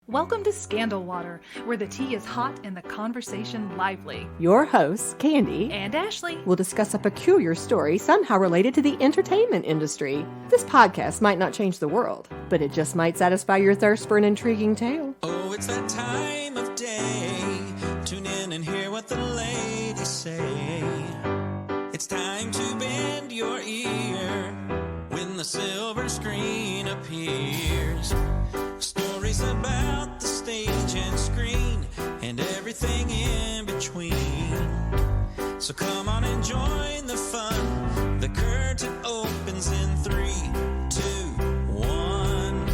Welcome to Scandal Water, where the tea is hot and the conversation lively. Your hosts, Candy And Ashley will discuss a peculiar story somehow related to the entertainment industry. This podcast might not change the world, but it just might satisfy your thirst for an intriguing tale. Oh, it's that time of day. Tune in and hear what the ladies say. It's time to bend your ear when the silver screen appears. Stories about the stage and screen and everything in between. So come on and join the fun. The curtain opens in 3, 2, 1.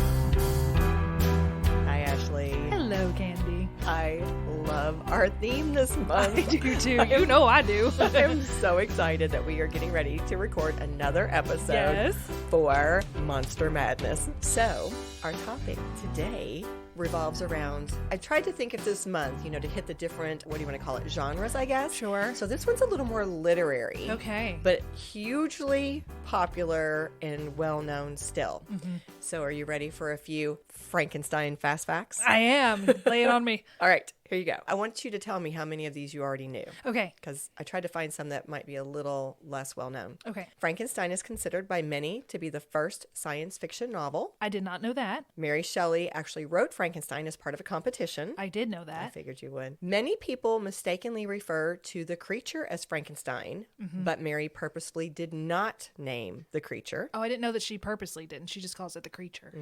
Hi, Ashley. Hello, Candy. I love our theme this month. I do too. You know I do. I'm so excited that we are getting ready to record another episode Yes. for Monster Madness. So, our topic today revolves around, I tried to think of this month, to hit the different, what do you want to call it, genres, I guess? Sure. So this one's a little more literary. Okay. But hugely popular and well-known still. Mm-hmm. So are you ready for a few Frankenstein fast facts? I am. Lay it on me. All right, here you go. I want you to tell me how many of these you already knew. Okay. Because I tried to find some that might be a little less well-known. Okay. Frankenstein is considered by many to be the first science fiction novel. I did not know that. Mary Shelley actually wrote Frankenstein as part of a competition. I did know I that. figured you would. Many people mistakenly refer to the creature as Frankenstein, but Mary purposefully did not name the creature. Oh, I didn't know that she purposely didn't. She just calls it the creature.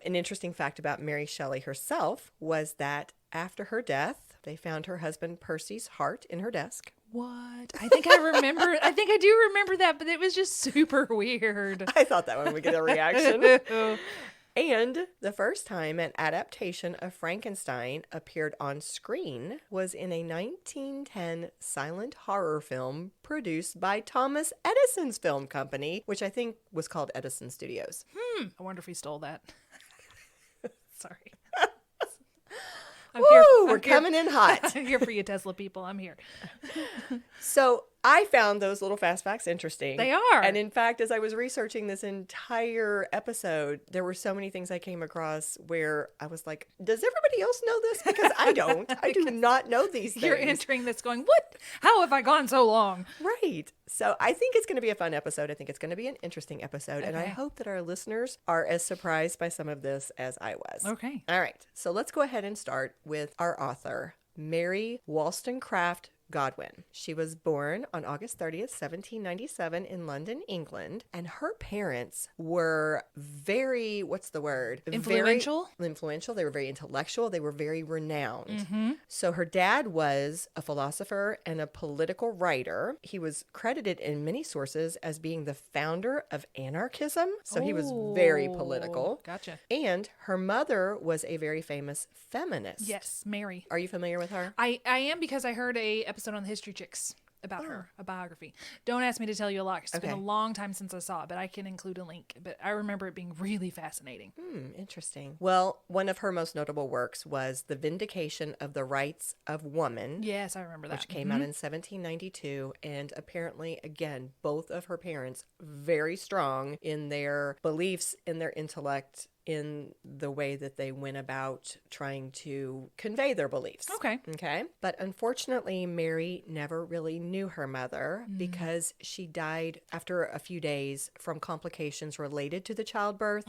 An interesting fact about Mary Shelley herself was that after her death, they found her husband Percy's heart in her desk. What? I think I remember. I think I do remember that, but it was just super weird. I thought that one would get a reaction. And the first time an adaptation of Frankenstein appeared on screen was in a 1910 silent horror film produced by Thomas Edison's film company, which I think was called Edison Studios. I wonder if he stole that. Sorry. We're coming in hot. I'm here for you, Tesla people. I'm here. So I found those little fast facts interesting. They are. And in fact, as I was researching this entire episode, there were so many things I came across where I was like, does everybody else know this? Because I don't. I do not know these things. You're entering this going, what? How have I gone so long? Right. So I think it's going to be a fun episode. I think it's going to be an interesting episode. And I Okay. hope that our listeners are as surprised by some of this as I was. Okay. All right. So let's go ahead and start with our author, Mary Wollstonecraft Godwin. She was born on August 30th, 1797 in London, England, and her parents were very, what's the word? Influential? Very influential. They were very intellectual. They were very renowned. So her dad was a philosopher and a political writer. He was credited in many sources as being the founder of anarchism. So he was very political. Gotcha. And her mother was a very famous feminist. Yes, Mary. Are you familiar with her? I am, because I heard a episode on the History Chicks about her, a biography. Don't ask me to tell you a lot, 'cause it's been a Okay. long time since I saw it, but I can include a link. But I remember it being really fascinating. Interesting. Well, one of her most notable works was The Vindication of the Rights of Woman, Yes, I remember that. which came out in 1792. And apparently, again, both of her parents very strong in their beliefs, in their intellect, in the way that they went about trying to convey their beliefs. Okay. Okay. But unfortunately, Mary never really knew her mother because she died after a few days from complications related to the childbirth.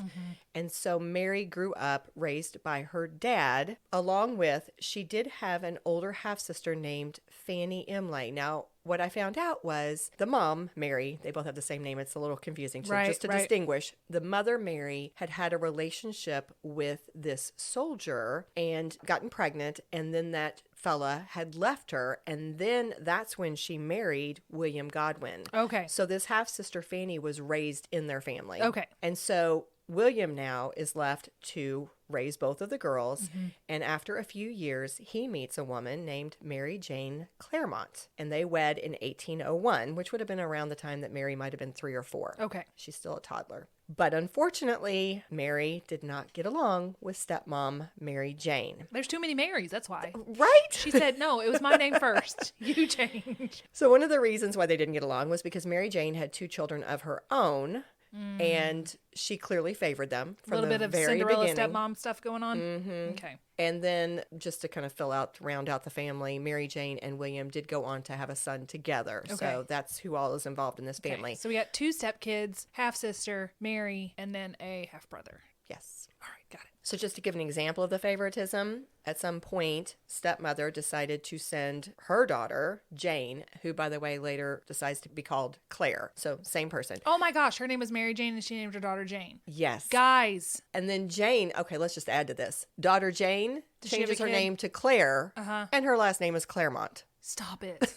And so Mary grew up raised by her dad, along with, she did have an older half-sister named Fanny Imlay. Now, what I found out was the mom, Mary, they both have the same name. It's a little confusing. So Right, just to right. distinguish, the mother, Mary, had a relationship with this soldier and gotten pregnant. And then that fella had left her. And then that's when she married William Godwin. Okay. So this half-sister Fanny was raised in their family. Okay. And so William now is left to raise both of the girls. And after a few years, he meets a woman named Mary Jane Clairmont. And they wed in 1801, which would have been around the time that Mary might have been 3 or 4. Okay. She's still a toddler. But unfortunately, Mary did not get along with stepmom Mary Jane. There's too many Marys, that's why. Right? She said, no, it was my name first. You change. So one of the reasons why they didn't get along was because Mary Jane had 2 children of her own and she clearly favored them A from little the bit of very Cinderella beginning. stepmom stuff going on. Mm-hmm. Okay. And then just to kind of round out the family, Mary Jane and William did go on to have a son together. Okay. So that's who all is involved in this family. Okay. So we got 2 stepkids, half sister, Mary, and then a half brother. Yes. All right, got it. So just to give an example of the favoritism, at some point, stepmother decided to send her daughter, Jane, who, by the way, later decides to be called Claire. So same person. Oh my gosh, her name was Mary Jane and she named her daughter Jane. Yes. Guys. And then Jane, okay, let's just add to this. Daughter Jane Does she have changes a her kid? name to Claire, Uh-huh. and her last name is Claremont. Stop it.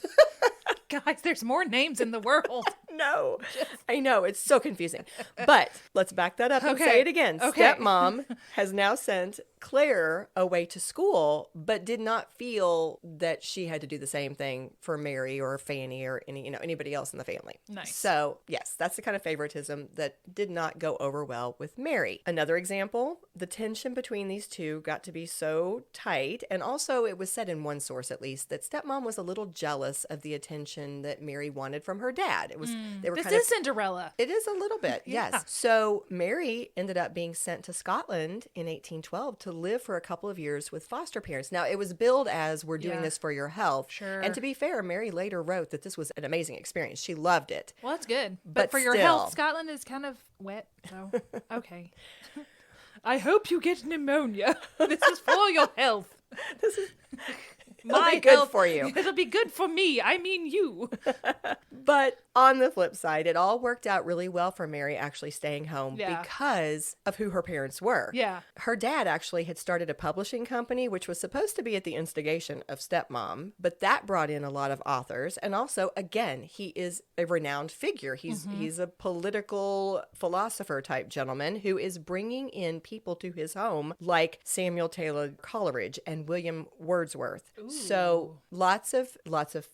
Guys, there's more names in the world. No, I know. It's so confusing. But let's back that up and Okay. say it again. Okay. Stepmom has now sent Claire away to school, but did not feel that she had to do the same thing for Mary or Fanny or anybody else in the family. Nice. So, yes, that's the kind of favoritism that did not go over well with Mary. Another example, the tension between these two got to be so tight. And also, it was said in one source, at least, that stepmom was a little jealous of the attention that Mary wanted from her dad. It was they were This kind of is Cinderella. it is a little bit, Yeah. yes. So Mary ended up being sent to Scotland in 1812 to live for a couple of years with foster parents. Now, it was billed as we're doing Yeah. this for your health. Sure. And to be fair, Mary later wrote that this was an amazing experience. She loved it. Well, that's good. But for your still. health, Scotland is kind of wet, so okay. I hope you get pneumonia. This is for your health. It'll be good for you. It'll be good for me. I mean you. But on the flip side, it all worked out really well for Mary actually staying home Yeah. because of who her parents were. Yeah. Her dad actually had started a publishing company, which was supposed to be at the instigation of stepmom, but that brought in a lot of authors. And also, again, he is a renowned figure. He's a political philosopher type gentleman who is bringing in people to his home like Samuel Taylor Coleridge and William Wordsworth. So lots of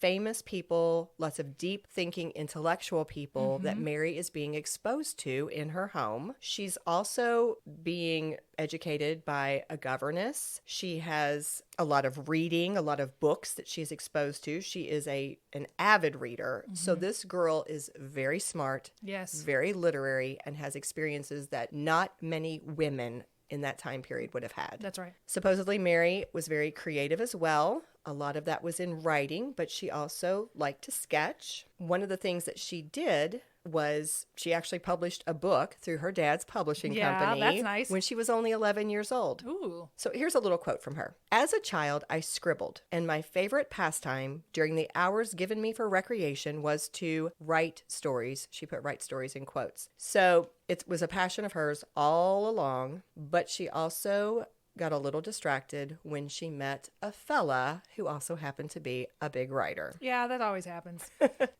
famous people, lots of deep thinking intellectual people that Mary is being exposed to in her home. She's also being educated by a governess. She has a lot of reading, a lot of books that she's exposed to. She is an avid reader. So this girl is very smart, Yes. very literary, and has experiences that not many women in that time period would have had. That's right. Supposedly, Mary was very creative as well. A lot of that was in writing, but she also liked to sketch. One of the things that she did was she actually published a book through her dad's publishing Yeah, company that's nice. when she was only 11 years old. Ooh. So here's a little quote from her. As a child, I scribbled, and my favorite pastime during the hours given me for recreation was to write stories. She put write stories in quotes. So it was a passion of hers all along, but she also got a little distracted when she met a fella who also happened to be a big writer. Yeah, that always happens.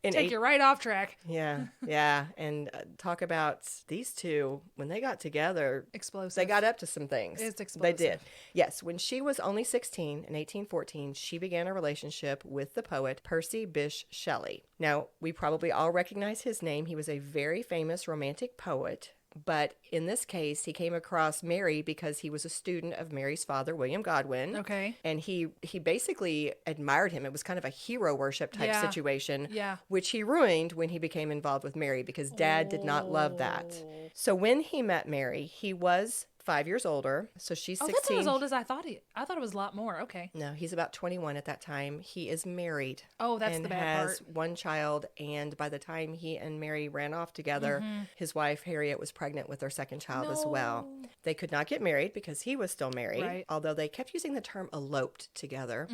In Take you right off track. Yeah. And talk about these two, when they got together, Explosive. they got up to some things. It's They explosive. did. Yes. When she was only 16 in 1814, she began a relationship with the poet Percy Bysshe Shelley. Now, we probably all recognize his name. He was a very famous romantic poet. But in this case, he came across Mary because he was a student of Mary's father, William Godwin. Okay. And he basically admired him. It was kind of a hero worship type Yeah. situation, Yeah. which he ruined when he became involved with Mary because Dad did not love that. So when he met Mary, he was 5 years older. So she's Oh, 16. that's not as old as I thought. I thought it was a lot more. Okay. No, he's about 21 at that time. He is married. Oh, that's and the bad has part. one child. And by the time he and Mary ran off together, Mm-hmm. his wife, Harriet, was pregnant with their second child as well. They could not get married because he was still married, Right. although they kept using the term eloped together.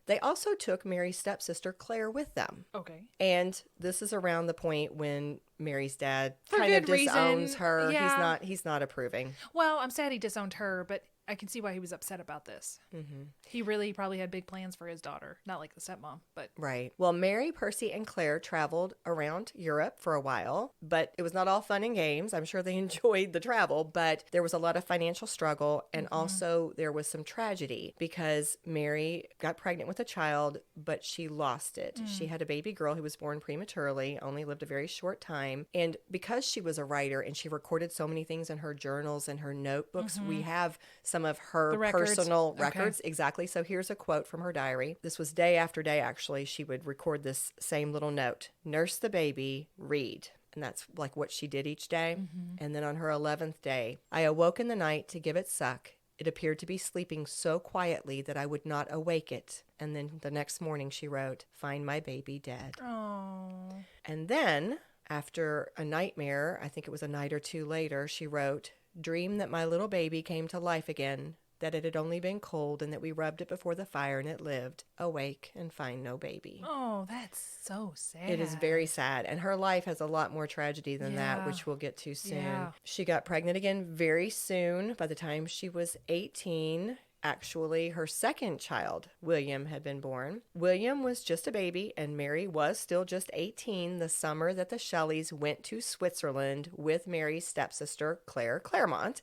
They also took Mary's stepsister, Claire, with them. Okay. And this is around the point when Mary's dad For kind of good reason. disowns her. Yeah. He's not approving. Well, I'm sad he disowned her, but I can see why he was upset about this. Mm-hmm. He really probably had big plans for his daughter. Not like the stepmom, but Right. Well, Mary, Percy, and Claire traveled around Europe for a while, but it was not all fun and games. I'm sure they enjoyed the travel, but there was a lot of financial struggle, and also there was some tragedy because Mary got pregnant with a child, but she lost it. She had a baby girl who was born prematurely, only lived a very short time, and because she was a writer and she recorded so many things in her journals and her notebooks, we have some of her The records. personal Okay. records. Exactly. So here's a quote from her diary. This was day after day, actually. She would record this same little note. Nurse the baby, read. And that's like what she did each day. And then on her 11th day, I awoke in the night to give it suck. It appeared to be sleeping so quietly that I would not awake it. And then the next morning she wrote, find my baby dead. Oh. And then after a nightmare, I think it was a night or two later, she wrote, dream that my little baby came to life again, that it had only been cold and that we rubbed it before the fire and it lived. Awake and find no baby. Oh, that's so sad. It is very sad. And her life has a lot more tragedy than that, Yeah. which we'll get to soon. Yeah. She got pregnant again very soon. By the time she was 18, actually, her second child, William, had been born. William was just a baby, and Mary was still just 18 the summer that the Shelleys went to Switzerland with Mary's stepsister, Claire Claremont,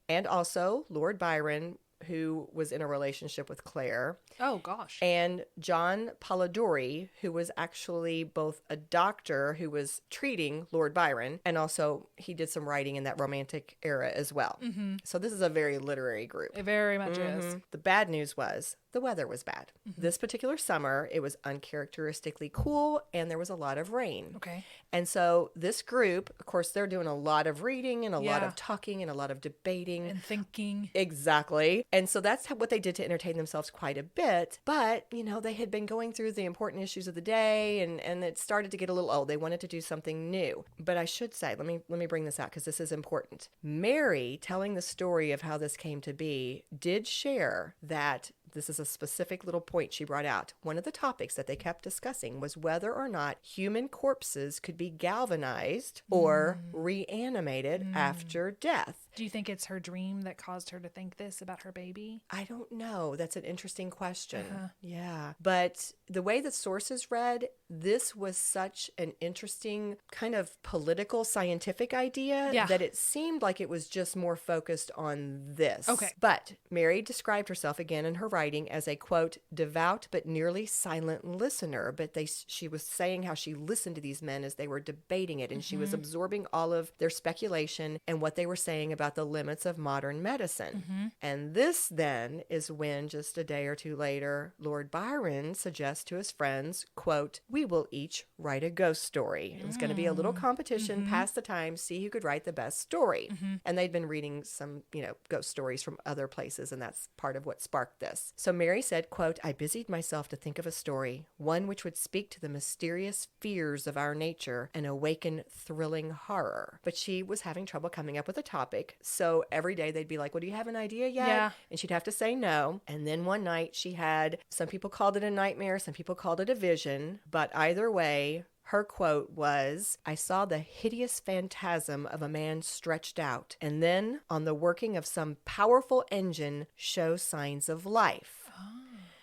and also Lord Byron, who was in a relationship with Claire, Oh, gosh. and John Polidori, who was actually both a doctor who was treating Lord Byron, and also he did some writing in that romantic era as well. So this is a very literary group. It very much is. The bad news was the weather was bad. This particular summer, it was uncharacteristically cool and there was a lot of rain. Okay. And so this group, of course, they're doing a lot of reading and a lot Yeah. of talking and a lot of debating. And thinking. Exactly. And so that's what they did to entertain themselves quite a bit. But, you know, they had been going through the important issues of the day and it started to get a little old. They wanted to do something new. But I should say, let me bring this out because this is important. Mary, telling the story of how this came to be, did share that this is a specific little point she brought out. One of the topics that they kept discussing was whether or not human corpses could be galvanized or reanimated after death. Do you think it's her dream that caused her to think this about her baby? I don't know. That's an interesting question. Yeah. But the way the sources read, this was such an interesting kind of political scientific idea Yeah. that it seemed like it was just more focused on this. Okay. But Mary described herself again in her writing as a, quote, devout but nearly silent listener. But she was saying how she listened to these men as they were debating it, and she was absorbing all of their speculation and what they were saying about the limits of modern medicine. And this then is when, just a day or two later, Lord Byron suggests to his friends, quote, we will each write a ghost story. It was going to be a little competition, pass the time, see who could write the best story. And they'd been reading some, ghost stories from other places, and that's part of what sparked this. So Mary said, quote, I busied myself to think of a story, one which would speak to the mysterious fears of our nature and awaken thrilling horror. But she was having trouble coming up with a topic. So every day they'd be like, well, do you have an idea yet? Yeah. And she'd have to say no. And then one night she had, some people called it a nightmare, some people called it a vision. But either way, her quote was, I saw the hideous phantasm of a man stretched out, and then, on the working of some powerful engine, show signs of life.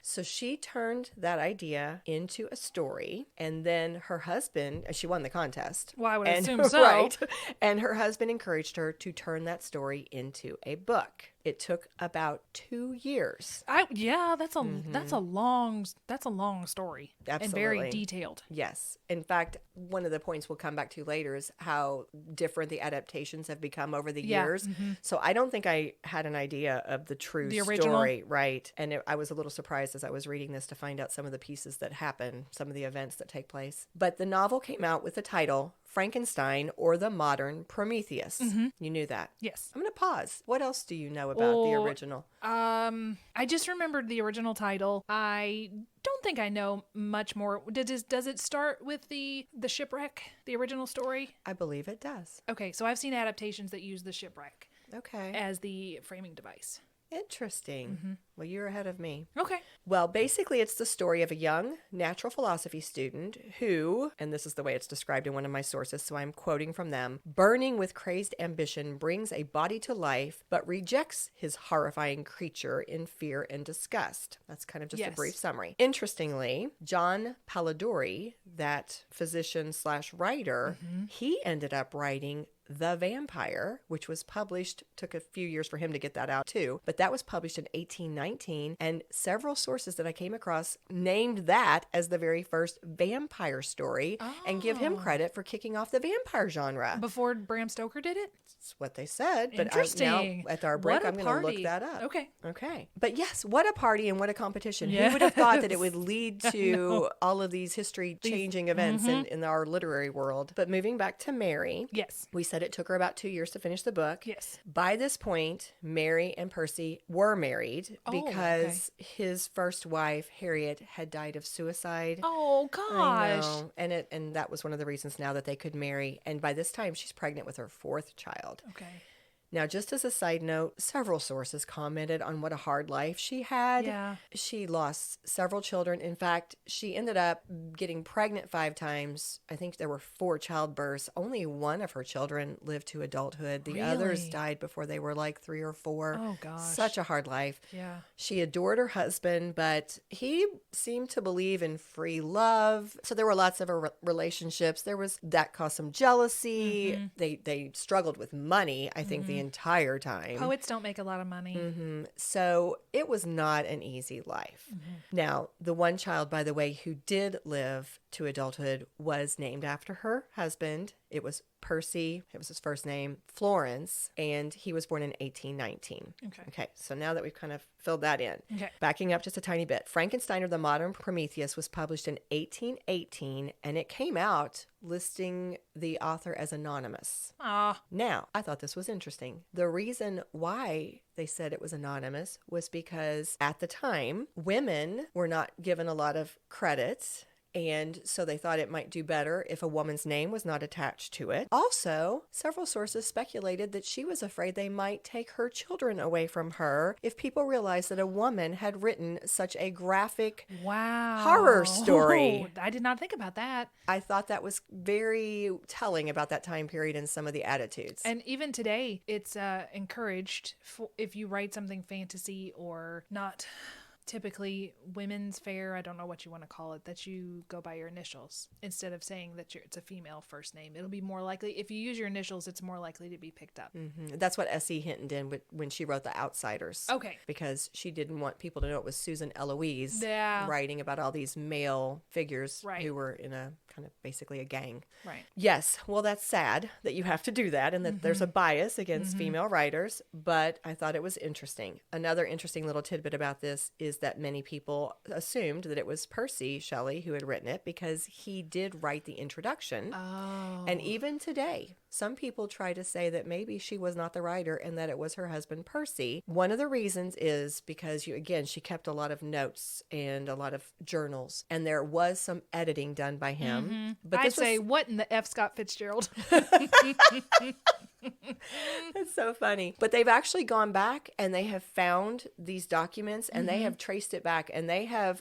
So she turned that idea into a story, and then her husband, and she won the contest. Well, I would assume so. Right. And her husband encouraged her to turn that story into a book. It took about 2 years. That's a long story. Absolutely. And very detailed. Yes. In fact, one of the points we'll come back to later is how different the adaptations have become over the years. So I don't think I had an idea of the true original story. Right. And I was a little surprised as I was reading this to find out some of the pieces that happen, some of the events that take place. But the novel came out with the title Frankenstein or the Modern Prometheus. You knew that? Yes. I'm going to pause. What else do you know about the original? I just remembered the original title. I don't think I know much more. Does it start with the shipwreck, the original story? I believe it does. Okay, so I've seen adaptations that use the shipwreck Okay. as the framing device. Interesting. Well, you're ahead of me. Okay. Well, basically, it's the story of a young natural philosophy student who, and this is the way it's described in one of my sources, so I'm quoting from them, burning with crazed ambition, brings a body to life, but rejects his horrifying creature in fear and disgust. That's kind of just a Yes. brief summary. Interestingly, John Polidori, that physician/writer, he ended up writing The Vampire, which was published, took a few years for him to get that out too, but that was published in 1819, and several sources that I came across named that as the very first vampire story and give him credit for kicking off the vampire genre. Before Bram Stoker did it? That's what they said, but Interesting. now at our break, What a I'm going to look party. that up. Okay. But yes, what a party and what a competition. Yes. Who would have thought that it would lead to all of these history-changing events in our literary world? But moving back to Mary, Yes. we said it took her about 2 years to finish the book. Yes. By this point, Mary and Percy were married because his first wife, Harriet, had died of suicide. Oh, I gosh. know. And that was one of the reasons now that they could marry. And by this time, she's pregnant with her fourth child. Okay. Now, just as a side note, several sources commented on what a hard life she had. Yeah. She lost several children. In fact, she ended up getting pregnant 5 times. I think there were 4 childbirths. Only one of her children lived to adulthood. The others Really? died before they were like 3 or 4. Oh, gosh. Such a hard life. Yeah. She adored her husband, but he seemed to believe in free love. So there were lots of relationships. That caused some jealousy. They struggled with money, I think, the entire time. Poets don't make a lot of money. So it was not an easy life. Now, the one child, by the way, who did live to adulthood was named after her husband. It was Percy. It was his first name, Florence, and he was born in 1819. Okay, so now that we've kind of filled that in, backing up just a tiny bit, Frankenstein or the Modern Prometheus was published in 1818, and it came out listing the author as anonymous. Now, I thought this was interesting. The reason why they said it was anonymous was because at the time, women were not given a lot of credit. And so they thought it might do better if a woman's name was not attached to it. Also, several sources speculated that she was afraid they might take her children away from her if people realized that a woman had written such a graphic horror story. I did not think about that. I thought that was very telling about that time period and some of the attitudes. And even today, it's encouraged if you write something fantasy or not typically women's fare, I don't know what you want to call it, that you go by your initials instead of saying that it's a female first name. It'll be more likely, if you use your initials, it's more likely to be picked up. That's what S.E. Hinton did when she wrote The Outsiders. Okay. Because she didn't want people to know it was Susan Eloise writing about all these male figures who were in a kind of basically a gang. Right. Yes. Well, that's sad that you have to do that and that there's a bias against female writers, but I thought it was interesting. Another interesting little tidbit about this is that many people assumed that it was Percy Shelley who had written it because he did write the introduction. Oh. And even today, some people try to say that maybe she was not the writer and that it was her husband Percy. One of the reasons is because she kept a lot of notes and a lot of journals, and there was some editing done by him. But I'd say, what in the F. Scott Fitzgerald? That's so funny. But they've actually gone back and they have found these documents and they have traced it back, and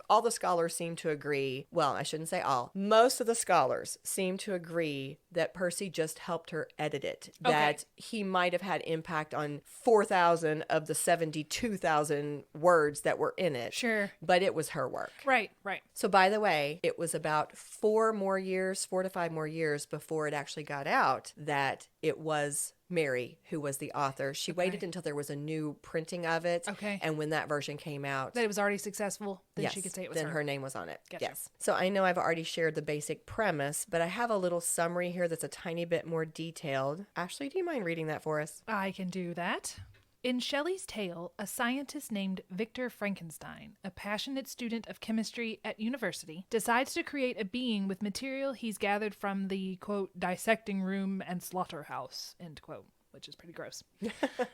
all the scholars seem to agree. Well, I shouldn't say all. Most of the scholars seem to agree that Percy just helped her edit it. That he might have had impact on 4,000 of the 72,000 words that were in it. Sure. But it was her work. Right. So by the way, it was about 4 to 5 more years before it actually got out that it was Mary who was the author. She waited until there was a new printing of it. Okay. And when that version came out, that it was already successful, then she could say it was then her. her name was on it. Gotcha. Yes. So I know I've already shared the basic premise, but I have a little summary here that's a tiny bit more detailed. Ashley, do you mind reading that for us? I can do that. In Shelley's tale, a scientist named Victor Frankenstein, a passionate student of chemistry at university, decides to create a being with material he's gathered from the, quote, dissecting room and slaughterhouse, end quote, which is pretty gross.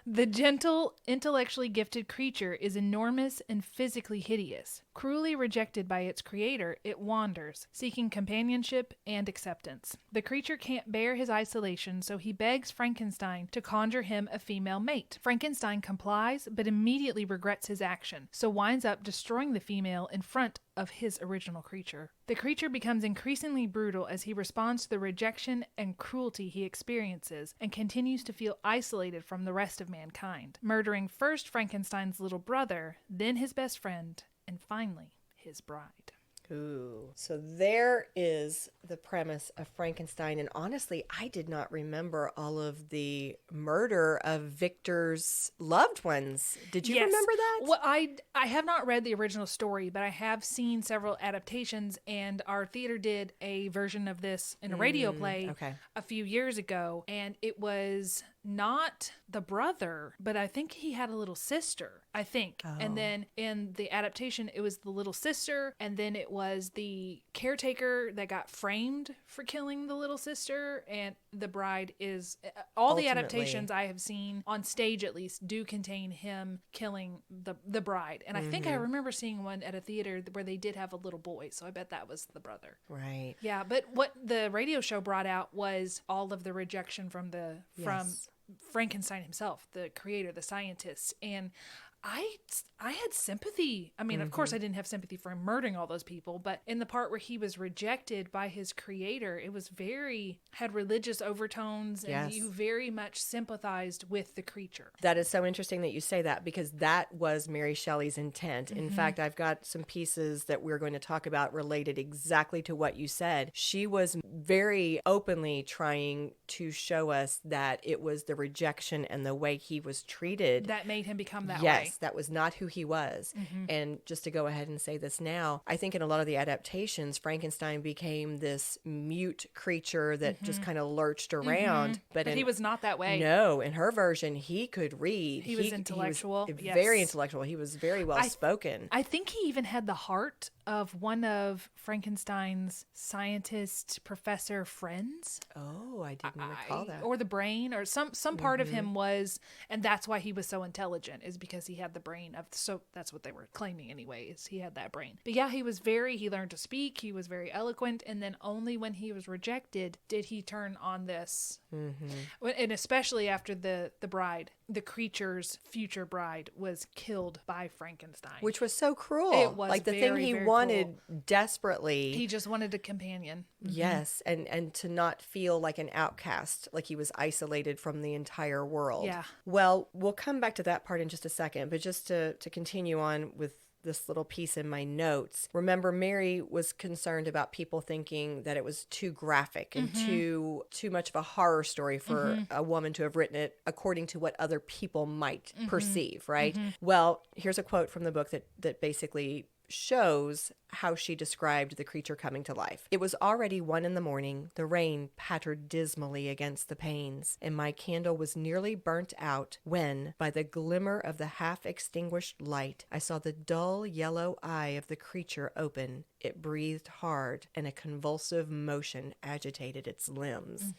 The gentle, intellectually gifted creature is enormous and physically hideous. Cruelly rejected by its creator, it wanders, seeking companionship and acceptance. The creature can't bear his isolation, so he begs Frankenstein to conjure him a female mate. Frankenstein complies, but immediately regrets his action, so winds up destroying the female in front of his original creature. The creature becomes increasingly brutal as he responds to the rejection and cruelty he experiences and continues to feel isolated from the rest of mankind, murdering first Frankenstein's little brother, then his best friend, and finally his bride. Ooh. So there is the premise of Frankenstein. And honestly, I did not remember all of the murder of Victor's loved ones. Did you Yes. remember that? Well, I have not read the original story, but I have seen several adaptations, and our theater did a version of this in a radio play okay. a few years ago, and it was not the brother, but I think he had a little sister, I think. And then in the adaptation, it was the little sister, and then it was the caretaker that got framed for killing the little sister, and the bride is all the adaptations I have seen on stage, at least, do contain him killing the bride. And I think I remember seeing one at a theater where they did have a little boy, so I bet that was the brother. Right. Yeah, but what the radio show brought out was all of the rejection from Frankenstein himself, the creator, the scientist. And I had sympathy. I mean, of course, I didn't have sympathy for him murdering all those people, but in the part where he was rejected by his creator, it was had religious overtones, and you very much sympathized with the creature. That is so interesting that you say that, because that was Mary Shelley's intent. In fact, I've got some pieces that we're going to talk about related exactly to what you said. She was very openly trying to show us that it was the rejection and the way he was treated That made him become that way. Yes, that was not who he was. And just to go ahead and say this now, I think in a lot of the adaptations, Frankenstein became this mute creature that just kind of lurched around. But he was not that way. No, in her version, he could read. He was intellectual. He was very intellectual. He was very well spoken. I think he even had the heart of one of Frankenstein's scientist professor friends. Oh, I didn't recall that. Or the brain, or some part of him was, and that's why he was so intelligent, is because he had the brain of, so that's what they were claiming anyways, he had that brain. But yeah, he learned to speak, he was very eloquent, and then only when he was rejected did he turn on this. And especially after the bride, the creature's future bride, was killed by Frankenstein. Which was so cruel. It was like the very, thing he very wanted desperately. He just wanted a companion. Yes, and to not feel like an outcast, like he was isolated from the entire world. Yeah. Well, we'll come back to that part in just a second, but just to continue on with this little piece in my notes. Remember, Mary was concerned about people thinking that it was too graphic and too much of a horror story for a woman to have written it according to what other people might perceive, right? Well, here's a quote from the book that basically shows how she described the creature coming to life. It was already 1 a.m. The rain pattered dismally against the panes, and my candle was nearly burnt out when, by the glimmer of the half-extinguished light, I saw the dull yellow eye of the creature open. It breathed hard, and a convulsive motion agitated its limbs.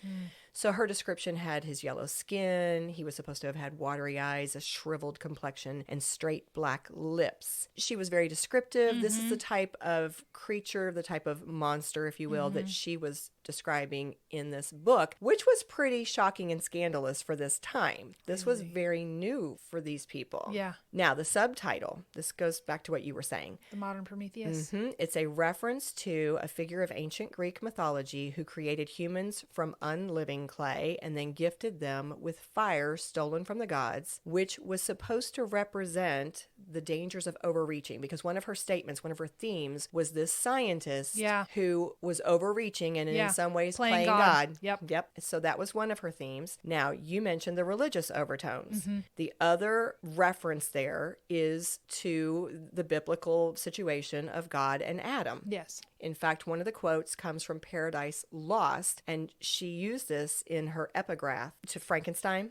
So her description had his yellow skin, he was supposed to have had watery eyes, a shriveled complexion, and straight black lips. She was very descriptive. This is the type of creature, the type of monster, if you will, that she was describing in this book, which was pretty shocking and scandalous for this time. This was very new for these people. Yeah. Now, the subtitle, this goes back to what you were saying. The modern Prometheus. It's a reference to a figure of ancient Greek mythology who created humans from unliving clay and then gifted them with fire stolen from the gods, which was supposed to represent the dangers of overreaching, because one of her statements, one of her themes was this scientist who was overreaching and in some ways playing God. Yep. So that was one of her themes. Now, you mentioned the religious overtones. The other reference there is to the biblical situation of God and Adam. Yes. In fact, one of the quotes comes from Paradise Lost, and she used this in her epigraph to Frankenstein.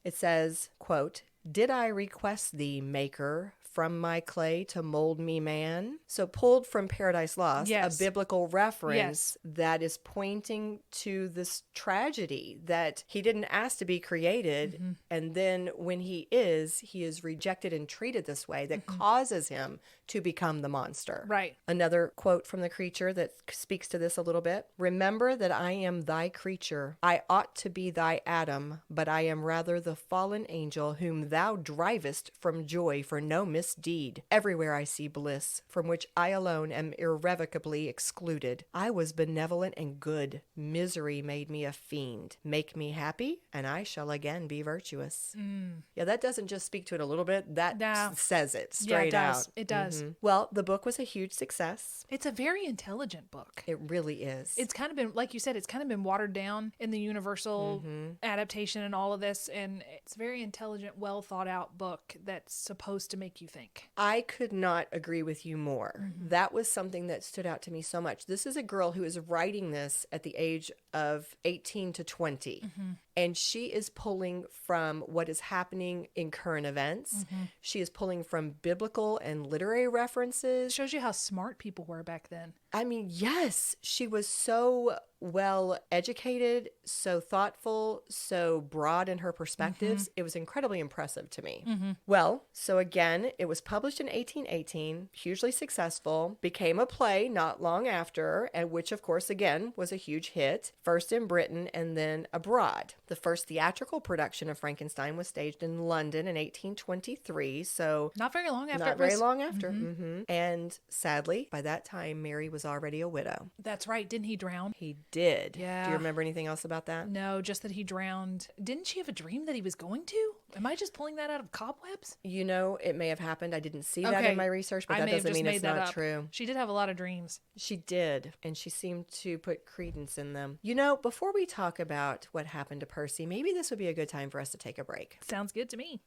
It says, quote, "Did I request thee, maker, from my clay to mold me man?" So pulled from Paradise Lost, a biblical reference that is pointing to this tragedy that he didn't ask to be created. And then when he is rejected and treated this way that causes him to become the monster. Right. Another quote from the creature that speaks to this a little bit. "Remember that I am thy creature. I ought to be thy Adam, but I am rather the fallen angel whom thou thou drivest from joy for no misdeed. Everywhere I see bliss, from which I alone am irrevocably excluded. I was benevolent and good. Misery made me a fiend. Make me happy, and I shall again be virtuous. Yeah, that doesn't just speak to it a little bit. That says it straight out. It does. Well, the book was a huge success. It's a very intelligent book. It really is. It's kind of been, like you said, it's kind of been watered down in the Universal adaptation and all of this. And it's a very intelligent, well thought out book that's supposed to make you think. I could not agree with you more. That was something that stood out to me so much. This is a girl who is writing this at the age of 18 to 20. And she is pulling from what is happening in current events. She is pulling from biblical and literary references. It shows you how smart people were back then. I mean, yes, she was so well educated, so thoughtful, so broad in her perspectives. It was incredibly impressive to me. Well, so again, it was published in 1818, hugely successful, became a play not long after, and which of course again was a huge hit, first in Britain and then abroad. The first theatrical production of Frankenstein was staged in London in 1823, so not very long after. Not very long after. And sadly, by that time, Mary was already a widow. That's right. Didn't he drown? He did. Yeah. Do you remember anything else about that? No, just that he drowned. Didn't she have a dream that he was going to? Am I just pulling that out of cobwebs? You know, it may have happened. I didn't see that in my research, but that doesn't mean it's not true. She did have a lot of dreams. She did, and she seemed to put credence in them. You know, before we talk about what happened to Percy, maybe this would be a good time for us to take a break. Sounds good to me.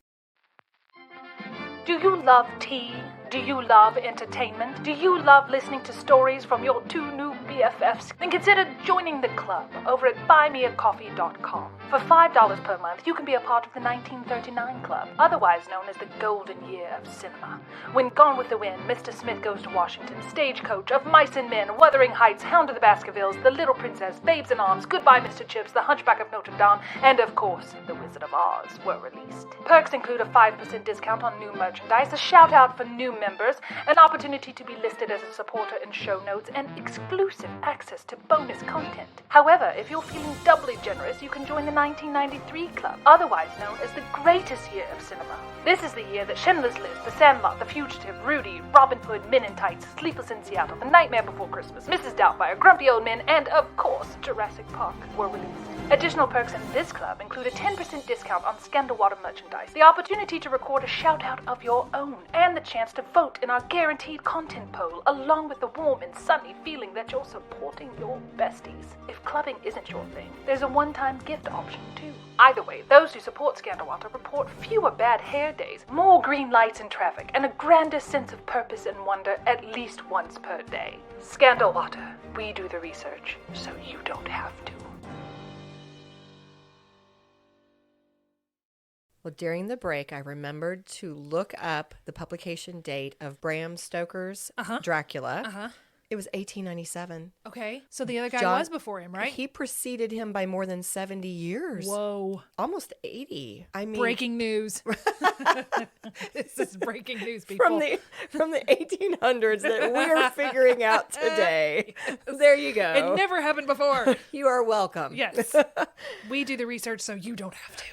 Do you love tea? Do you love entertainment? Do you love listening to stories from your two new BFFs? Then consider joining the club over at buymeacoffee.com. For $5 per month, you can be a part of the 1939 Club, otherwise known as the Golden Year of Cinema. When Gone with the Wind, Mr. Smith Goes to Washington, Stagecoach, Of Mice and Men, Wuthering Heights, Hound of the Baskervilles, The Little Princess, Babes in Arms, Goodbye Mr. Chips, The Hunchback of Notre Dame, and of course, The Wizard of Oz were released. Perks include a 5% discount on new merchandise, a shout out for new members, an opportunity to be listed as a supporter in show notes, and exclusive access to bonus content. However, if you're feeling doubly generous, you can join the 1993 Club, otherwise known as the greatest year of cinema. This is the year that Schindler's List, The Sandlot, The Fugitive, Rudy, Robin Hood, Men in Tights, Sleepless in Seattle, The Nightmare Before Christmas, Mrs. Doubtfire, Grumpy Old Men, and of course, Jurassic Park were released. Additional perks in this club include a 10% discount on Scandal Water merchandise, the opportunity to record a shout-out of your own, and the chance to vote in our guaranteed content poll, along with the warm and sunny feeling that you're supporting your besties. If clubbing isn't your thing, there's a one-time gift option too. Either way, those who support Scandal Water report fewer bad hair days, more green lights in traffic, and a grander sense of purpose and wonder at least once per day. Scandal Water, we do the research, so you don't have to. Well, during the break, I remembered to look up the publication date of Bram Stoker's Dracula. It was 1897. Okay. So the other guy was before him, right? He preceded him by more than 70 years. Whoa. Almost 80. I mean, breaking news. This is breaking news, people. From the 1800s that we're figuring out today. Yes. There you go. It never happened before. You are welcome. Yes. We do the research so you don't have to.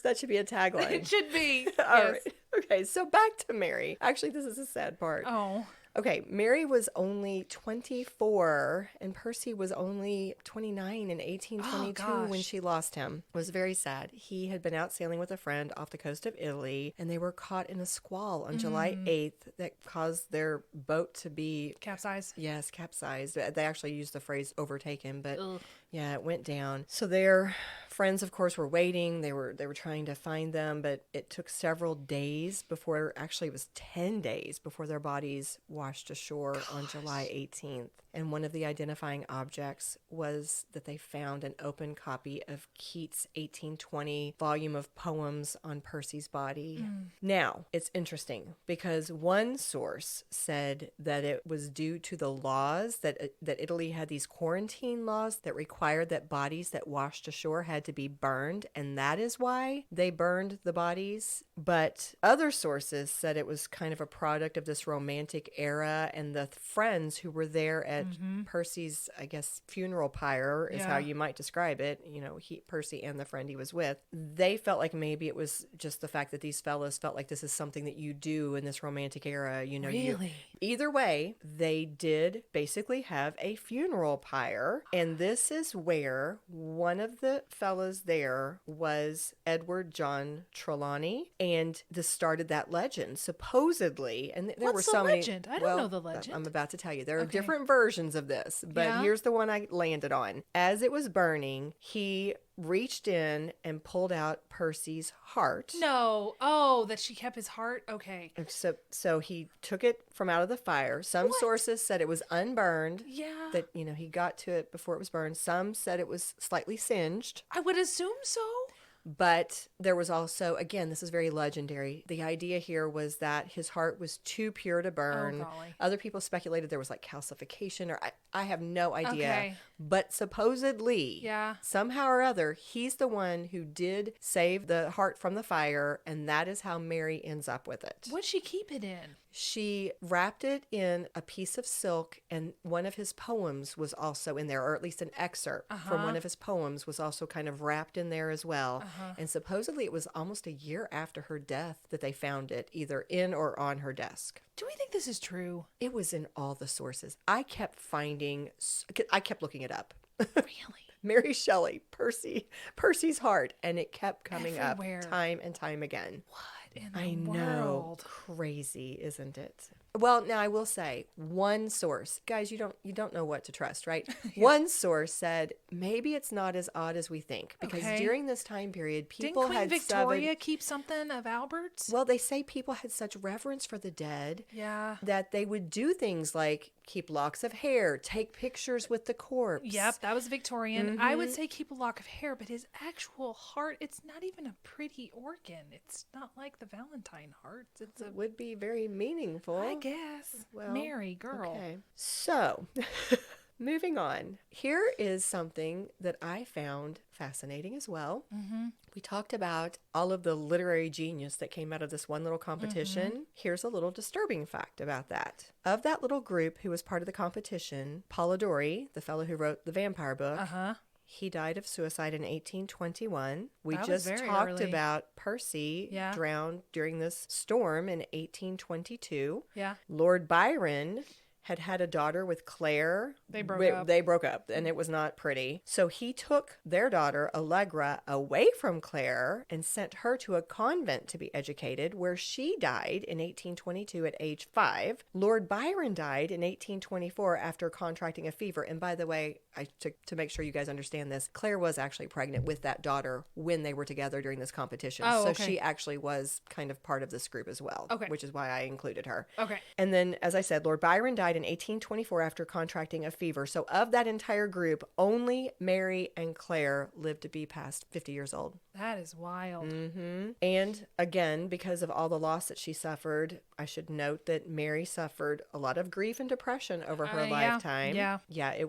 That should be a tagline. It should be. All right. Okay, so back to Mary. Actually, this is a sad part. Oh. Okay, Mary was only 24 and Percy was only 29 in 1822 when she lost him. It was very sad. He had been out sailing with a friend off the coast of Italy and they were caught in a squall on July 8th that caused their boat to be... capsized? Yes, capsized. They actually used the phrase overtaken, but... Ugh. Yeah, it went down. So their friends, of course, were waiting. They were trying to find them, but it took several days before, actually it was 10 days before their bodies washed ashore on July 18th. And one of the identifying objects was that they found an open copy of Keats' 1820 volume of poems on Percy's body. Now, it's interesting because one source said that it was due to the laws, that Italy had these quarantine laws that required that bodies that washed ashore had to be burned, and that is why they burned the bodies But other sources said it was kind of a product of this romantic era, and the friends who were there at Percy's, I guess, funeral pyre is how you might describe it. You know, Percy and the friend he was with, they felt like maybe it was just the fact that these fellas felt like this is something that you do in this romantic era. You know, Really? Either way, they did basically have a funeral pyre, and this is where one of the fellas there was Edward John Trelawney, and this started that legend, supposedly. And there were What's so the many. legend? I don't well, know the legend. I'm about to tell you. There are Okay. different versions of this, but Yeah? here's the one I landed on. As it was burning, he reached in and pulled out Percy's heart. No. Oh, that she kept his heart? Okay. And so he took it from out of the fire. Some sources said it was unburned. Yeah. That, you know, he got to it before it was burned. Some said it was slightly singed. I would assume so. But there was also, again, this is very legendary. The idea here was that his heart was too pure to burn. Oh, golly. Other people speculated there was like calcification, or I have no idea. Okay. But supposedly, Yeah. somehow or other, he's the one who did save the heart from the fire, and that is how Mary ends up with it. What'd she keep it in? She wrapped it in a piece of silk, and one of his poems was also in there, or at least an excerpt from one of his poems was also kind of wrapped in there as well. And supposedly it was almost a year after her death that they found it, either in or on her desk. Do we think this is true? It was in all the sources. I kept looking it up. Really? Mary Shelley, Percy's heart, and it kept coming Everywhere. up time and time again. What in the I know. world? Crazy, isn't it? Well, now I will say one source, guys, you don't know what to trust, right? One source said maybe it's not as odd as we think, because Okay. during this time period, Didn't people Queen had Victoria keep something of Albert's? well, they say people had such reverence for the dead Yeah. that they would do things like keep locks of hair, take pictures with the corpse. Yep, that was Victorian. I would say keep a lock of hair, but his actual heart, it's not even a pretty organ. It's not like the Valentine hearts. It's a, It would be very meaningful. I guess, Well, Mary, girl. Okay. So, moving on. Here is something that I found fascinating as well. We talked about all of the literary genius that came out of this one little competition. Here's a little disturbing fact about that. Of that little group who was part of the competition, Polidori, the fellow who wrote the vampire book, he died of suicide in 1821. We That was just very talked early. about Percy Yeah. drowned during this storm in 1822. Yeah. Lord Byron had a daughter with Claire. They broke up. They broke up, and it was not pretty. So he took their daughter, Allegra, away from Claire and sent her to a convent to be educated, where she died in 1822 at age 5. Lord Byron died in 1824 after contracting a fever. And by the way, to make sure you guys understand this, Claire was actually pregnant with that daughter when they were together during this competition. Oh, so okay. she actually was kind of part of this group as well, Okay. which is why I included her. Okay. And then, as I said, Lord Byron died in 1824 after contracting a fever. So of that entire group, only Mary and Claire lived to be past 50 years old. That is wild. And again, because of all the loss that she suffered, I should note that Mary suffered a lot of grief and depression over her Yeah. lifetime. Yeah. It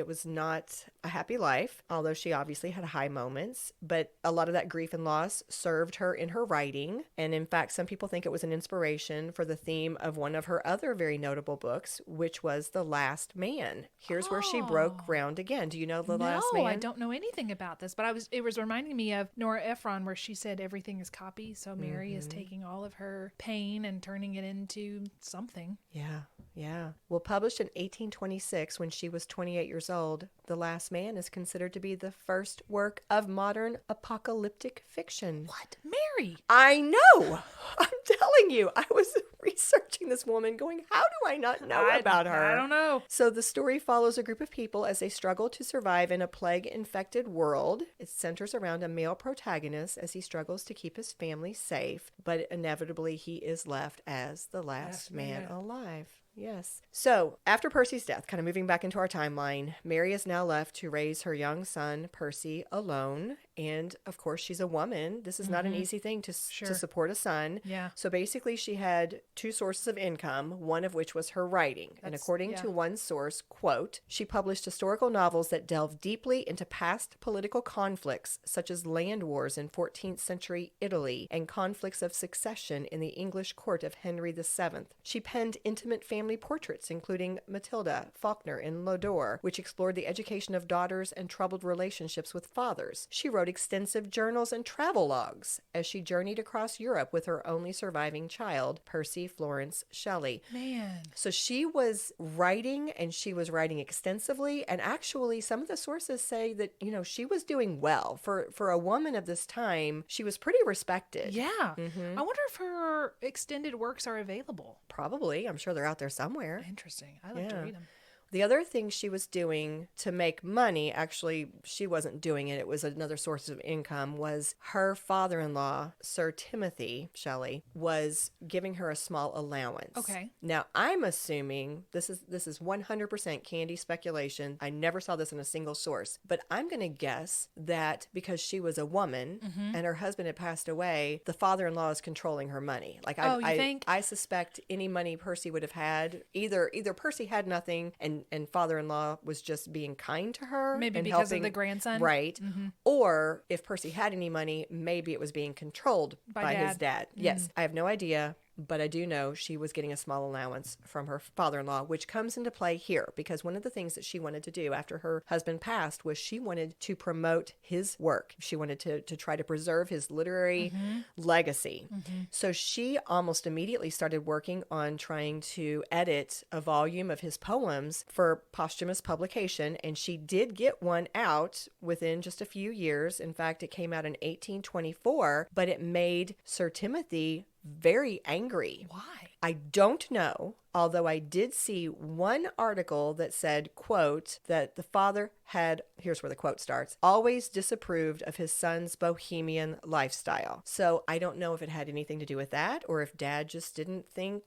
was not a happy life, although she obviously had high moments, but a lot of that grief and loss served her in her writing. And in fact, some people think it was an inspiration for the theme of one of her other very notable books, which was The Last Man. Here's where she broke ground again. Do you know The Last Man? No, I don't know anything about this, but it was reminding me of Nora Ephron, where she said everything is copy. So Mary is taking all of her pain and turning it into something. Yeah. Well, published in 1826 when she was 28 years old, The Last Man is considered to be the first work of modern apocalyptic fiction. What? Mary? I know. I'm telling you. I was researching this woman going, how do I not know about her? I don't know. So the story follows a group of people as they struggle to survive in a plague-infected world. It centers around a male protagonist as he struggles to keep his family safe, but inevitably he is left as the last man alive. Yes. So after Percy's death, kind of moving back into our timeline, Mary is now left to raise her young son, Percy, alone. And of course, she's a woman. This is not an easy thing to support a son. Yeah. So basically, she had two sources of income, one of which was her writing. And according to one source, quote, she published historical novels that delve deeply into past political conflicts, such as land wars in 14th century Italy and conflicts of succession in the English court of Henry VII. She penned intimate family portraits, including Matilda, Faulkner, and Lodore, which explored the education of daughters and troubled relationships with fathers. She wrote extensive journals and travel logs as she journeyed across Europe with her only surviving child, Percy Florence Shelley. Man. So she was writing, and she was writing extensively. And actually, some of the sources say that, you know, she was doing well. For a woman of this time, she was pretty respected. Yeah. I wonder if her extended works are available. Probably. I'm sure they're out there somewhere. Interesting. I'd like to read them. The other thing she was doing to make money, actually, she wasn't doing it, it was another source of income, was her father-in-law, Sir Timothy Shelley, was giving her a small allowance. Okay. Now, I'm assuming, this is 100% candy speculation, I never saw this in a single source, but I'm going to guess that because she was a woman and her husband had passed away, the father-in-law is controlling her money. Like, you think? I suspect any money Percy would have had, either Percy had nothing and father-in-law was just being kind to her. Maybe and because helping, of the grandson. Right. Or if Percy had any money, maybe it was being controlled by his dad. Yes. I have no idea. But I do know she was getting a small allowance from her father-in-law, which comes into play here because one of the things that she wanted to do after her husband passed was she wanted to promote his work. She wanted to try to preserve his literary legacy. So she almost immediately started working on trying to edit a volume of his poems for posthumous publication, and she did get one out within just a few years. In fact, it came out in 1824, but it made Sir Timothy very angry. Why? I don't know, although I did see one article that said, quote, that the father had, here's where the quote starts, always disapproved of his son's bohemian lifestyle. So I don't know if it had anything to do with that or if dad just didn't think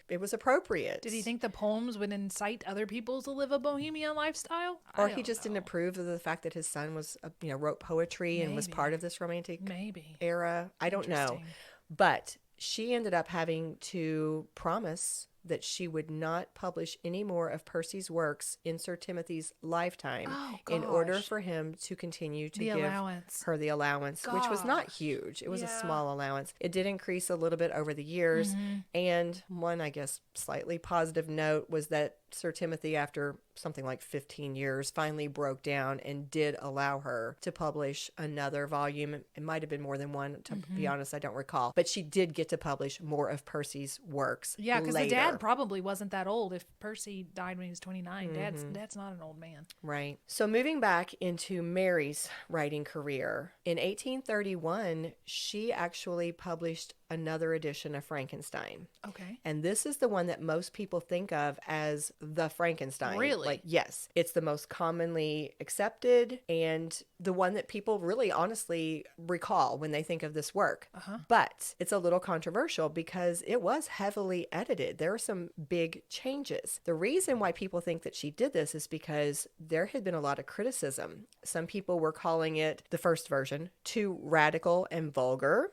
it was appropriate. Did he think the poems would incite other people to live a bohemian lifestyle? Or he just didn't approve of the fact that his son was, wrote poetry and was part of this romantic era. I don't know. But she ended up having to promise that she would not publish any more of Percy's works in Sir Timothy's lifetime in order for him to continue to give her the allowance, which was not huge. It was a small allowance. It did increase a little bit over the years. And one, I guess, slightly positive note was that Sir Timothy, after something like 15 years, finally broke down and did allow her to publish another volume. It might have been more than one, to be honest, I don't recall. But she did get to publish more of Percy's works. Yeah, because the dad probably wasn't that old. If Percy died when he was 29, dad's not an old man. Right. So moving back into Mary's writing career, in 1831, she actually published another edition of Frankenstein. Okay. And this is the one that most people think of as the Frankenstein. Really? Like, yes. It's the most commonly accepted and the one that people really honestly recall when they think of this work. But it's a little controversial because it was heavily edited. There are some big changes. The reason why people think that she did this is because there had been a lot of criticism. Some people were calling it, the first version, too radical and vulgar.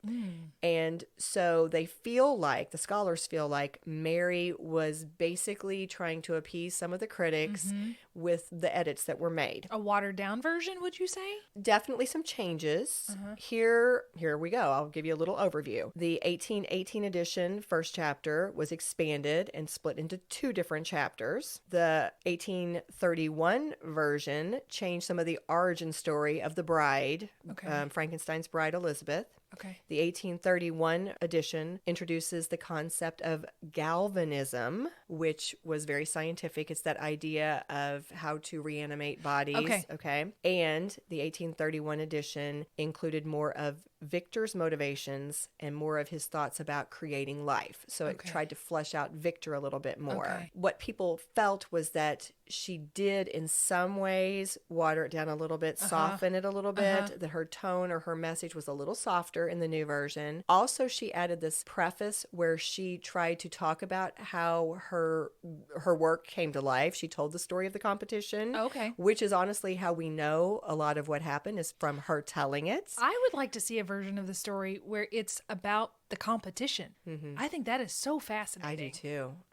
And so they feel like, the scholars feel like Mary was basically trying to appease some of the critics with the edits that were made. A watered down version, would you say? Definitely some changes. Here we go. I'll give you a little overview. The 1818 edition, first chapter, was expanded and split into two different chapters. The 1831 version changed some of the origin story of the bride, Frankenstein's bride Elizabeth. Okay. The 1831 edition introduces the concept of galvanism, which was very scientific. It's that idea of how to reanimate bodies. Okay. And the 1831 edition included more of Victor's motivations and more of his thoughts about creating life. So it tried to flesh out Victor a little bit more. Okay. What people felt was that she did in some ways water it down a little bit, soften it a little bit, that her tone or her message was a little softer in the new version. Also, she added this preface where she tried to talk about how her work came to life. She told the story of the competition, which is honestly how we know a lot of what happened is from her telling it. I would like to see a version of the story where it's about the competition. I think that is so fascinating.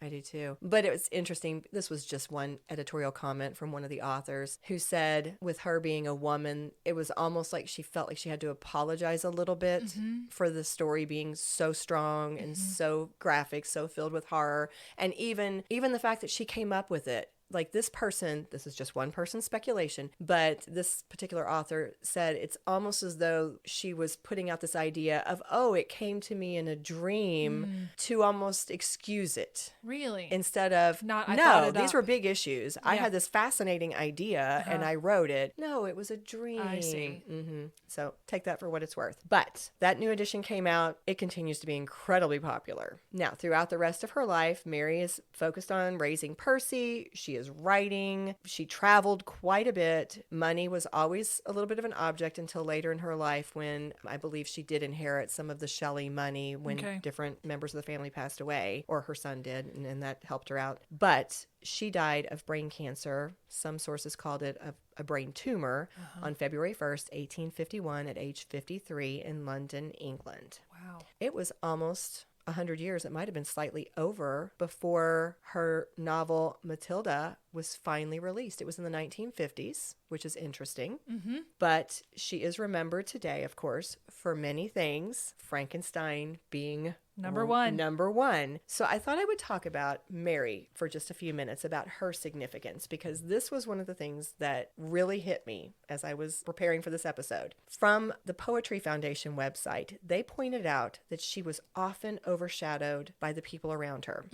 I do too. But it was interesting. This was just one editorial comment from one of the authors who said with her being a woman, it was almost like she felt like she had to apologize a little bit for the story being so strong and so graphic, so filled with horror. And even the fact that she came up with it. Like this person, this is just one person's speculation, but this particular author said it's almost as though she was putting out this idea of, oh, it came to me in a dream to almost excuse it. Really? Instead of, no, these were big issues. I had this fascinating idea and I wrote it. No, it was a dream. I see. So take that for what it's worth. But that new edition came out. It continues to be incredibly popular. Now, throughout the rest of her life, Mary is focused on raising Percy. She is writing. She traveled quite a bit. Money was always a little bit of an object until later in her life when I believe she did inherit some of the Shelley money when different members of the family passed away, or her son did, and that helped her out. But she died of brain cancer. Some sources called it a brain tumor on February 1st, 1851 at age 53 in London, England. Wow. It was almost 100 years, it might have been slightly over, before her novel Matilda was finally released. It was in the 1950s, which is interesting. But she is remembered today, of course, for many things, Frankenstein being Number one. So I thought I would talk about Mary for just a few minutes, about her significance, because this was one of the things that really hit me as I was preparing for this episode. From the Poetry Foundation website, they pointed out that she was often overshadowed by the people around her.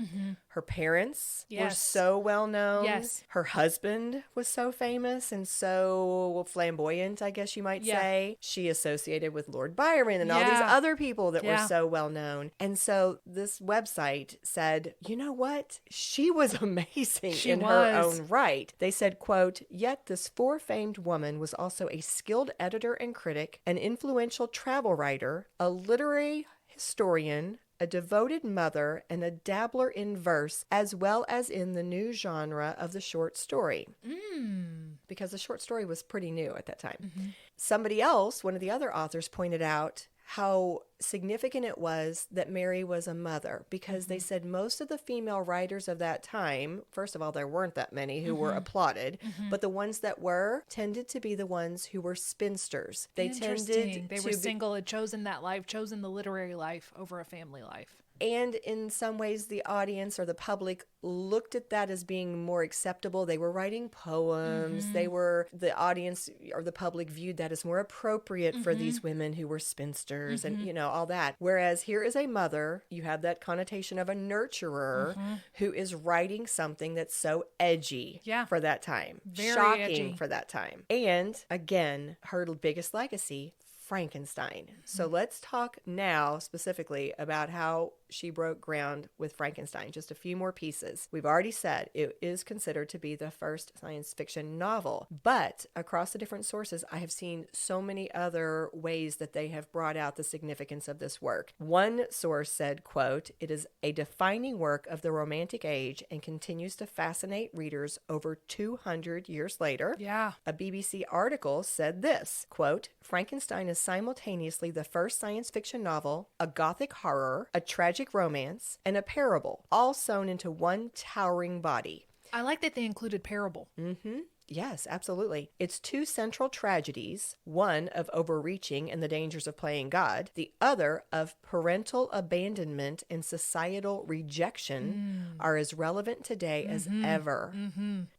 Her parents were so well known. Her husband was so famous and so flamboyant, I guess you might say. She associated with Lord Byron and all these other people that were so well known. And so this website said, you know what? She was amazing in her own right. They said, quote, yet this fore-famed woman was also a skilled editor and critic, an influential travel writer, a literary historian, a devoted mother, and a dabbler in verse, as well as in the new genre of the short story. Because the short story was pretty new at that time. Somebody else, one of the other authors, pointed out how significant it was that Mary was a mother, because they said most of the female writers of that time, first of all, there weren't that many who were applauded, but the ones that were tended to be the ones who were spinsters. They were single, had chosen that life, chosen the literary life over a family life. And in some ways, the audience or the public looked at that as being more acceptable. They were writing poems. The audience or the public viewed that as more appropriate for these women who were spinsters and, you know, all that. Whereas here is a mother, you have that connotation of a nurturer who is writing something that's so edgy for that time. Very shocking edgy. for that time. And again, her biggest legacy, Frankenstein. So let's talk now specifically about how she broke ground with Frankenstein. Just a few more pieces. We've already said it is considered to be the first science fiction novel, but across the different sources, I have seen so many other ways that they have brought out the significance of this work. One source said, quote, it is a defining work of the Romantic age and continues to fascinate readers over 200 years later. A BBC article said this, quote, Frankenstein is simultaneously the first science fiction novel, a gothic horror, a tragic romance, and a parable, all sewn into one towering body. I like that they included parable. Yes, absolutely. It's two central tragedies, one of overreaching and the dangers of playing God, the other of parental abandonment and societal rejection, are as relevant today as ever.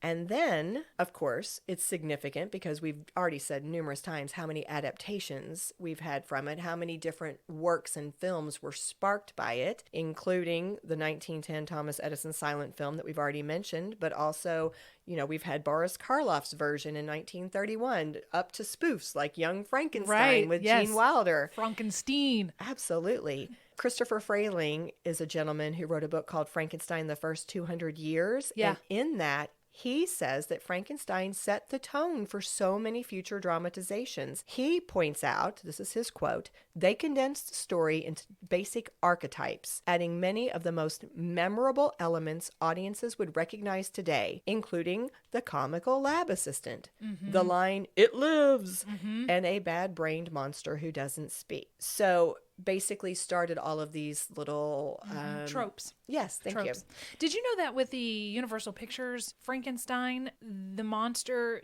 And then, of course, it's significant because we've already said numerous times how many adaptations we've had from it, how many different works and films were sparked by it, including the 1910 Thomas Edison silent film that we've already mentioned, but also, you know, we've had Boris Karloff Karloff's version in 1931, up to spoofs like Young Frankenstein Right, with yes. Gene Wilder. Frankenstein. Absolutely. Christopher Frayling is a gentleman who wrote a book called Frankenstein, the First 200 Years. Yeah. And in that, he says that Frankenstein set the tone for so many future dramatizations. He points out, this is his quote, they condensed the story into basic archetypes, adding many of the most memorable elements audiences would recognize today, including the comical lab assistant, the line, "It lives," and a bad-brained monster who doesn't speak. So basically started all of these little Tropes. Yes, thank you. Did you know that with the Universal Pictures Frankenstein, the monster,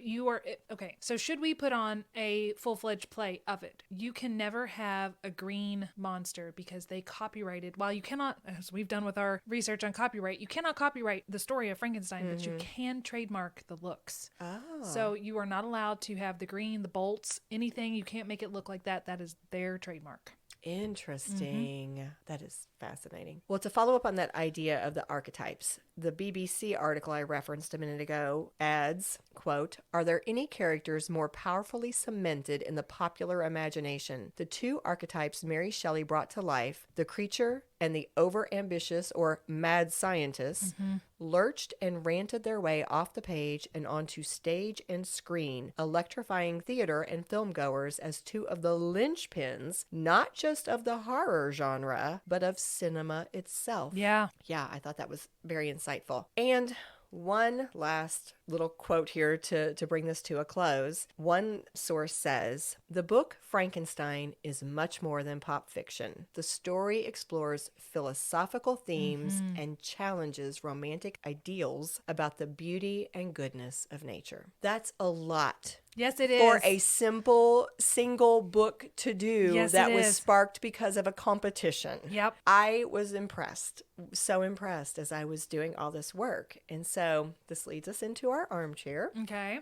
okay, so should we put on a full-fledged play of it? You can never have a green monster because they copyrighted, while you cannot, as we've done with our research on copyright, you cannot copyright the story of Frankenstein, but you can trademark the looks. Oh. So you are not allowed to have the green, the bolts, anything. You can't make it look like that. That is their trademark. Interesting. That is fascinating. Well, to follow up on that idea of the archetypes, the BBC article I referenced a minute ago adds, quote, "Are there any characters more powerfully cemented in the popular imagination? The two archetypes Mary Shelley brought to life, the creature and the overambitious or mad scientist, lurched and ranted their way off the page and onto stage and screen, electrifying theater and filmgoers as two of the linchpins, not just of the horror genre, but of cinema itself." Yeah. Yeah, I thought that was very insightful. And one last little quote here to bring this to a close. One source says, "The book Frankenstein is much more than pop fiction. The story explores philosophical themes and challenges romantic ideals about the beauty and goodness of nature." That's a lot. Yes, it is. For a simple single book to do Yes, that it was is. sparked because of a competition. Yep. I was impressed, so impressed as I was doing all this work. And so this leads us into our armchair. Okay.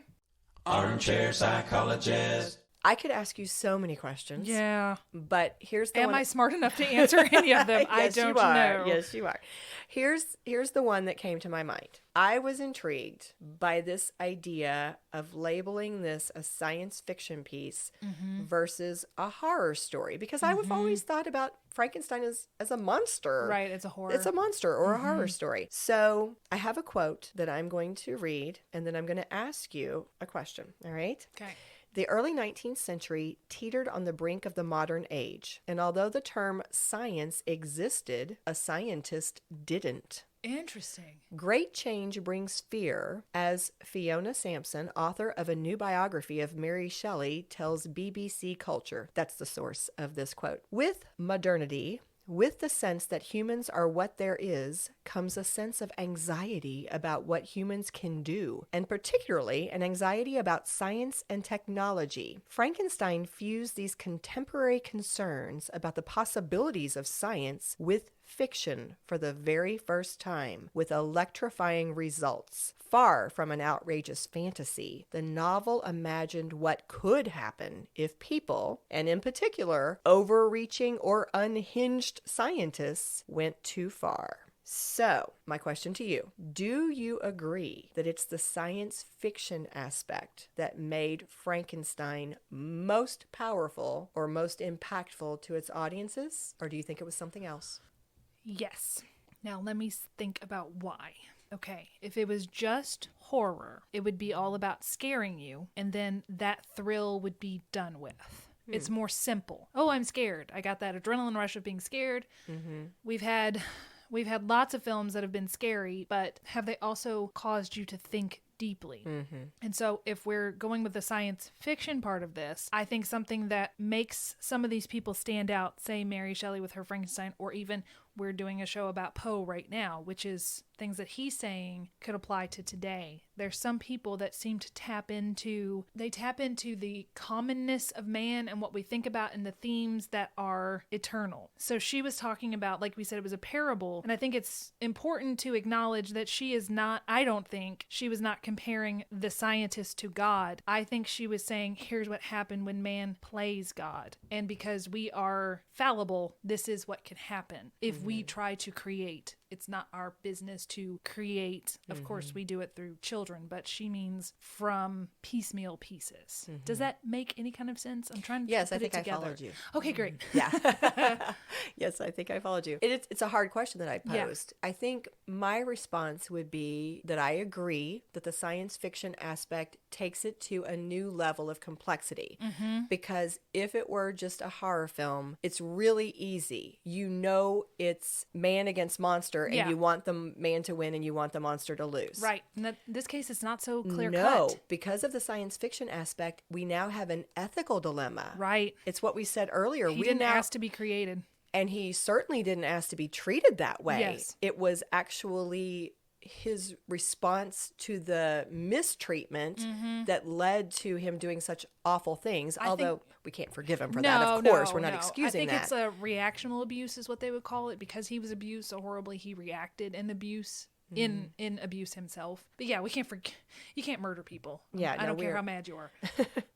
Armchair psychologist. I could ask you so many questions. Yeah. But here's the Am one. I smart enough to answer any of them? I Yes, don't you are. know. Yes, you are. Here's the one that came to my mind. I was intrigued by this idea of labeling this a science fiction piece versus a horror story, because I've always thought about Frankenstein as a monster. Right, it's a horror. It's a monster or a horror story. So I have a quote that I'm going to read, and then I'm going to ask you a question. All right? Okay. The early 19th century teetered on the brink of the modern age, and although the term science existed, a scientist didn't. Interesting. Great change brings fear, as Fiona Sampson, author of a new biography of Mary Shelley, tells BBC Culture. That's the source of this quote. With modernity, with the sense that humans are what there is, comes a sense of anxiety about what humans can do, and particularly an anxiety about science and technology. Frankenstein fused these contemporary concerns about the possibilities of science with fiction for the very first time, with electrifying results. Far from an outrageous fantasy, the novel imagined what could happen if people, and in particular, overreaching or unhinged scientists, went too far. So, my question to you, do you agree that it's the science fiction aspect that made Frankenstein most powerful or most impactful to its audiences? Or do you think it was something else? Yes. Now let me think about why. Okay, if it was just horror, it would be all about scaring you, and then that thrill would be done with. It's more simple. Oh, I'm scared. I got that adrenaline rush of being scared. We've had lots of films that have been scary, but have they also caused you to think deeply? And so if we're going with the science fiction part of this, I think something that makes some of these people stand out, say Mary Shelley with her Frankenstein, or even we're doing a show about Poe right now, which is things that he's saying could apply to today. There's some people that seem to tap into the commonness of man and what we think about and the themes that are eternal. So she was talking about, like we said, it was a parable. And I think it's important to acknowledge that I don't think she was not comparing the scientist to God. I think she was saying, here's what happened when man plays God. And because we are fallible, this is what can happen if we try to create it's not our business to create. Of course, we do it through children, but she means from piecemeal pieces. Does that make any kind of sense? I'm trying to Yes, put I think it I together. followed you. Okay, great. Yeah. Yes, I think I followed you. It's a hard question that I Yeah. posed. I think my response would be that I agree that the science fiction aspect takes it to a new level of complexity. Because if it were just a horror film, it's really easy. You know it's man against monster, and Yeah. you want the man to win and you want the monster to lose. Right. In this case, it's not so clear No, cut. because of the science fiction aspect, we now have an ethical dilemma. Right. It's what we said earlier. He didn't ask to be created. And he certainly didn't ask to be treated that way. Yes. It was actually his response to the mistreatment that led to him doing such awful things. Although we can't forgive him for that, of course. We're not excusing that. I think it's a reactional abuse is what they would call it, because he was abused so horribly he reacted in abuse. In abuse himself. But yeah, you can't murder people. Yeah, I don't care how mad you are.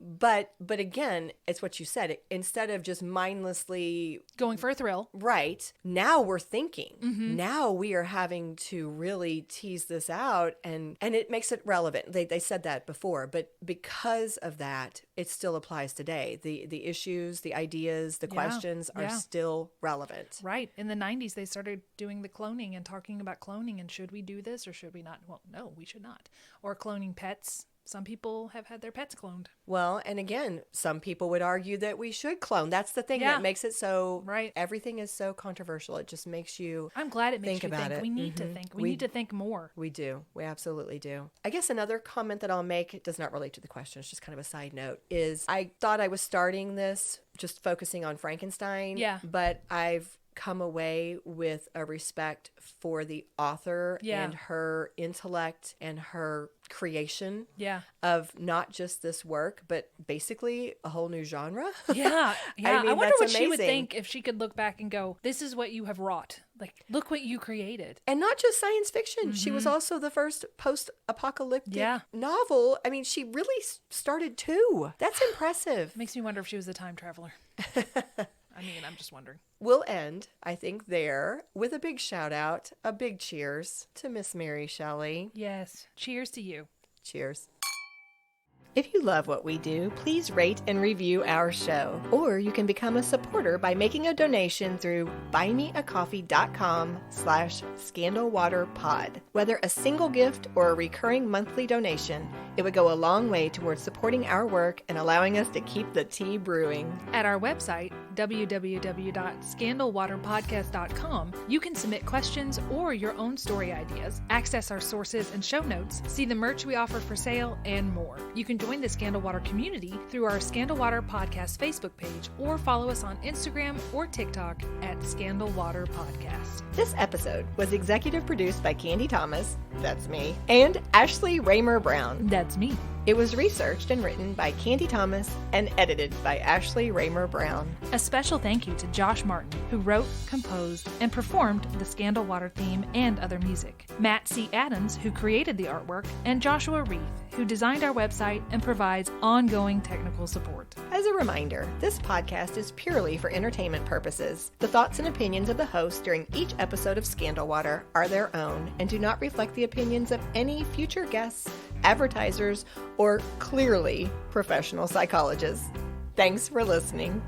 But again, it's what you said. Instead of just mindlessly Going for a thrill. right, now we're thinking. Now we are having to really tease this out, and it makes it relevant. They said that before, but because of that, it still applies today. The issues, the ideas, the questions are still relevant. Right. In the 90s, they started doing the cloning and talking about cloning and should we do this or should we not? Well, no, we should not. Or cloning pets. Some people have had their pets cloned. Well, and again, some people would argue that we should clone. That's the thing that makes it so, right. Everything is so controversial. It just makes you I'm glad it makes think you about think. it. We need to think. We need to think more. We do. We absolutely do. I guess another comment that I'll make, it does not relate to the question, it's just kind of a side note, is I thought I was starting this just focusing on Frankenstein. Yeah. But I've come away with a respect for the author and her intellect and her creation of not just this work, but basically a whole new genre. Yeah. I mean, I wonder that's what she would amazing. think if she could look back and go, this is what you have wrought. Like, look what you created. And not just science fiction. She was also the first post-apocalyptic novel. I mean, she really started two. That's impressive. Makes me wonder if she was a time traveler. I mean, I'm just wondering. We'll end, I think, there with a big shout out, a big cheers to Miss Mary Shelley. Yes. Cheers to you. Cheers. If you love what we do, please rate and review our show. Or you can become a supporter by making a donation through buymeacoffee.com/scandalwaterpod. Whether a single gift or a recurring monthly donation, it would go a long way towards supporting our work and allowing us to keep the tea brewing. At our website, www.scandalwaterpodcast.com, you can submit questions or your own story ideas, access our sources and show notes, see the merch we offer for sale, and more. You can join the Scandal Water community through our Scandal Water Podcast Facebook page or follow us on Instagram or TikTok at Scandal Water Podcast. This episode was executive produced by Candy Thomas, that's me, and Ashley Raymer Brown. That's me. It was researched and written by Candy Thomas and edited by Ashley Raymer Brown. A special thank you to Josh Martin, who wrote, composed, and performed the Scandal Water theme and other music, Matt C. Adams, who created the artwork, and Joshua Reith, who designed our website and provides ongoing technical support. As a reminder, this podcast is purely for entertainment purposes. The thoughts and opinions of the host during each episode of Scandal Water are their own and do not reflect the opinions of any future guests, advertisers, or clearly professional psychologists. Thanks for listening.